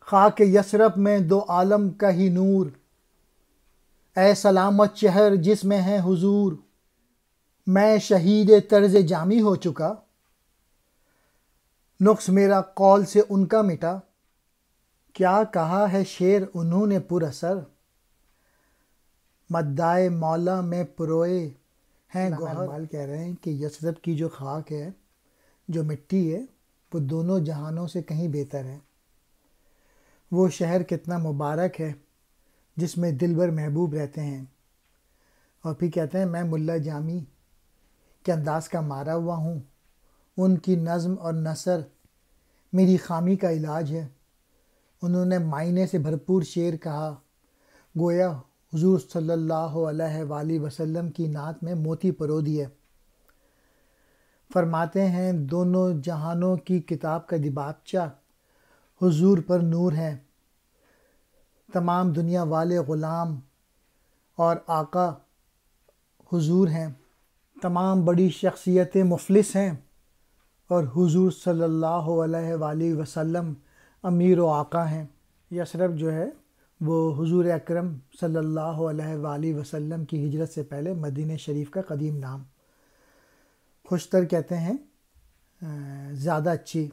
خاک یثرب میں دو عالم کا ہی نور، اے سلامت شہر جس میں ہے حضور۔ میں شہید طرز جامی ہو چکا، نقص میرا قول سے ان کا مٹا۔ کیا کہا ہے شعر انہوں نے پر اثر، مداح مولا میں پروئے ہیں گوہر۔ اقبال کہہ رہے ہیں کہ یثرب کی جو خاک ہے، جو مٹی ہے، وہ دونوں جہانوں سے کہیں بہتر ہے۔ وہ شہر کتنا مبارک ہے جس میں دلبر محبوب رہتے ہیں۔ اور پھر کہتے ہیں میں ملا جامی کے انداز کا مارا ہوا ہوں، ان کی نظم اور نثر میری خامی کا علاج ہے۔ انہوں نے معنی سے بھرپور شعر کہا، گویا حضور صلی اللہ علیہ وآلہ وسلم کی نعت میں موتی پرو دیے۔ فرماتے ہیں دونوں جہانوں کی کتاب کا دیباچہ حضور پر نور ہے۔ تمام دنیا والے غلام اور آقا حضور ہیں، تمام بڑی شخصیتیں مفلس ہیں، اور حضور صلی اللہ علیہ وآلہ وسلم امیر و آقا ہیں۔ یثرب جو ہے وہ حضور اکرم صلی اللہ علیہ وآلہ وسلم کی ہجرت سے پہلے مدینہ شریف کا قدیم نام۔ خوشتر کہتے ہیں زیادہ اچھی۔